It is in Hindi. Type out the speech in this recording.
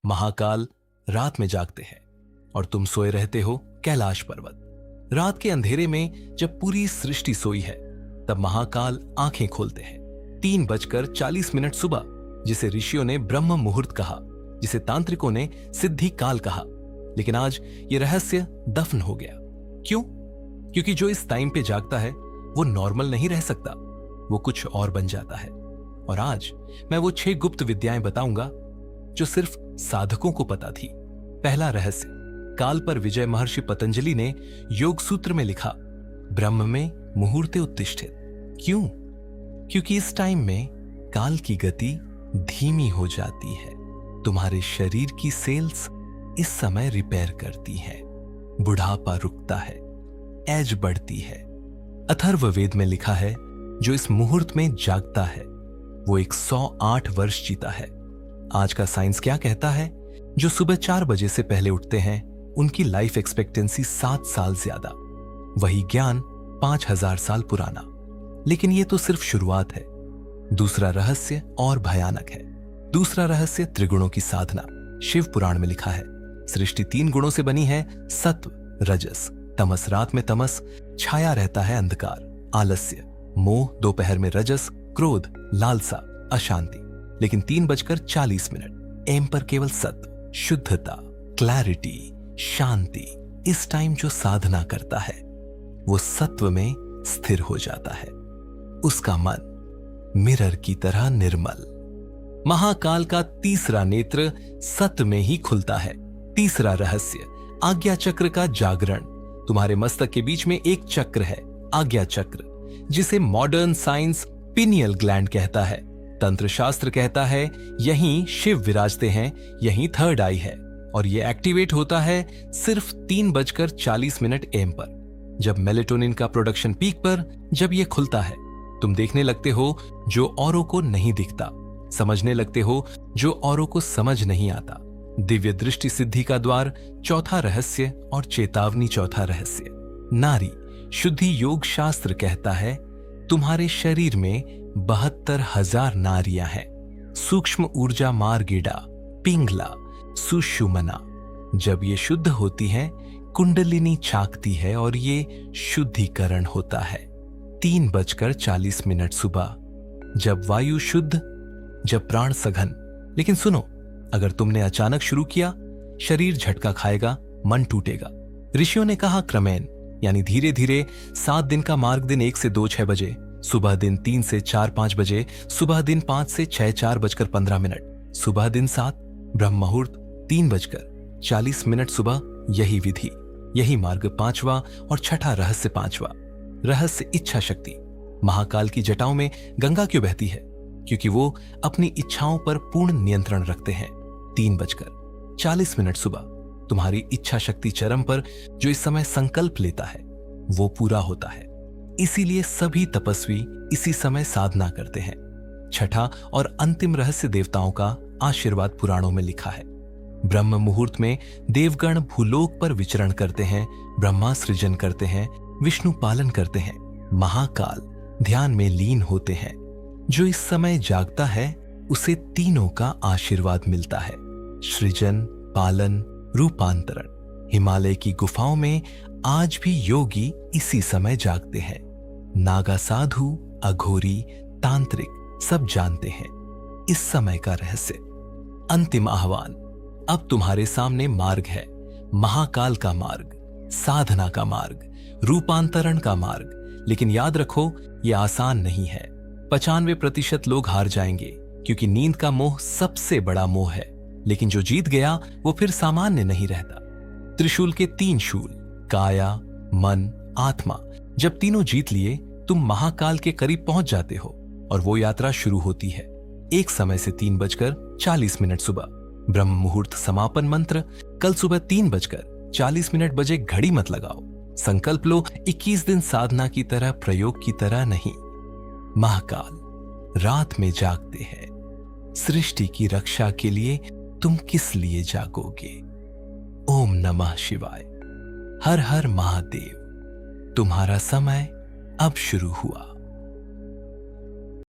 महाकाल रात में जागते हैं और तुम सोए रहते हो कैलाश पर्वत। रात के अंधेरे में जब पूरी सृष्टि सोई है तब महाकाल आंखें खोलते हैं। 3:40 सुबह, जिसे ऋषियों ने ब्रह्म मुहूर्त कहा, जिसे तांत्रिकों ने सिद्धि काल कहा। लेकिन आज ये रहस्य दफन हो गया। क्यों? क्योंकि जो इस टाइम पे जागता है वो नॉर्मल नहीं रह सकता, वो कुछ और बन जाता है। और आज मैं वो 6 गुप्त विद्याएं बताऊंगा जो सिर्फ साधकों को पता थी। पहला रहस्य, काल पर विजय महर्षि पतंजलि ने योग सूत्र में लिखा, ब्रह्म में मुहूर्ते उत्तिष्ठित। क्यों? क्योंकि इस टाइम में काल की गति धीमी हो जाती है। तुम्हारे शरीर की सेल्स इस समय रिपेयर करती हैं, बुढ़ापा रुकता है, एज बढ़ती है। अथर्ववेद में लिखा है, जो इस मुहूर्त में जागता है वो 108 वर्ष जीता है। आज का साइंस क्या कहता है? जो सुबह 4 बजे से पहले उठते हैं उनकी लाइफ एक्सपेक्टेंसी 7 साल ज्यादा। वही ज्ञान 5000 साल पुराना। लेकिन ये तो सिर्फ शुरुआत है। दूसरा रहस्य और भयानक है। दूसरा रहस्य त्रिगुणों की साधना। शिव पुराण में लिखा है, सृष्टि 3 गुणों से बनी है, सत्व, रजस, तमस। रात में तमस, छाया रहता है अंधकार, आलस्य, मोह। दोपहर में रजस, क्रोध, लालसा, अशांति। लेकिन 3:40 एम पर केवल सत्व, शुद्धता, क्लैरिटी, शांति। इस टाइम जो साधना करता है वो सत्व में स्थिर हो जाता है। उसका मन मिरर की तरह निर्मल। महाकाल का तीसरा नेत्र सत्व में ही खुलता है। तीसरा रहस्य, आज्ञा चक्र का जागरण। तुम्हारे मस्तक के बीच में एक चक्र है, आज्ञा चक्र, जिसे मॉडर्न साइंस पिनियल ग्लैंड कहता है। तंत्र शास्त्र कहता है यहीं शिव विराजते हैं, यहीं थर्ड आई है। और यह एक्टिवेट होता है सिर्फ 3:40 एम पर, जब मेलेटोनिन का प्रोडक्शन पीक पर। जब यह खुलता है तुम देखने लगते हो जो औरों को नहीं दिखता, समझने लगते हो जो औरों को समझ नहीं आता। दिव्य दृष्टि सिद्धि का द्वार चौथा रहस्य और चेतावनी चौथा रहस्य। नारी शुद्धि योग शास्त्र कहता है तुम्हारे शरीर में 72,000 नारियां हैं। सूक्ष्म ऊर्जा मार्गिडा, पिंगला, सुषुमना। जब ये शुद्ध होती हैं कुंडलिनी चाकती है और ये शुद्धिकरण होता है। 3:40 सुबह, जब वायु शुद्ध, जब प्राण सघन। लेकिन सुनो, अगर तुमने अचानक शुरू किया, शरीर झटका खाएगा, मन टूटेगा। ऋषियों ने कहा क्रमेण, यानी धीरे धीरे। 7 दिन का मार्ग, दिन 1 से 2 6 बजे, सुबह दिन 3 से 4 5 बजे, सुबह दिन 5 से 6 4:15, सुबह दिन 7 ब्रह्म मुहूर्त 3:40 सुबह। यही विधि, यही मार्ग। 5वां और छठा रहस्य। 5वां रहस्य, इच्छा शक्ति। महाकाल की जटाओं में गंगा क्यों बहती है? क्योंकि वो अपनी इच्छाओं पर पूर्ण नियंत्रण रखते हैं। 3:40 सुबह, तुम्हारी इच्छा शक्ति चरम पर। जो इस समय संकल्प लेता है वो पूरा होता है। इसीलिए सभी तपस्वी इसी समय साधना करते हैं। छठा और अंतिम रहस्य, देवताओं का आशीर्वाद पुराणों में लिखा है। ब्रह्म मुहूर्त में देवगण भूलोक पर विचरण करते हैं, ब्रह्मा सृजन करते हैं, विष्णु पालन करते हैं, महाकाल ध्यान में लीन होते हैं। जो इस समय जागता है उसे तीनों का आशीर्वाद मिलता है, सृजन, पालन, रूपांतरण। हिमालय की गुफाओं में आज भी योगी इसी समय जागते हैं। नागा साधु, अघोरी, तांत्रिक सब जानते हैं इस समय का रहस्य। अंतिम आह्वान, अब तुम्हारे सामने मार्ग है, महाकाल का मार्ग, साधना का मार्ग, रूपांतरण का मार्ग। लेकिन याद रखो, यह आसान नहीं है। 95% लोग हार जाएंगे क्योंकि नींद का मोह सबसे बड़ा मोह है। लेकिन जो जीत गया वो फिर सामान्य नहीं रहता। त्रिशूल के 3 शूल, काया, मन, आत्मा। जब तीनों जीत लिए तुम महाकाल के करीब पहुंच जाते हो और वो यात्रा शुरू होती है। एक समय से 3:40 सुबह। ब्रह्म मुहूर्त समापन मंत्र, कल सुबह 3:40 बजे घड़ी मत लगाओ। संकल्प लो, 21 दिन साधना की तरह, प्रयोग की तरह नहीं। महाकाल रात में जागते हैं। सृष्टि की रक्षा के लिए तुम किस लिए जागोगे? ओम नमः शिवाय। हर हर महादेव। तुम्हारा समय अब शुरू हुआ।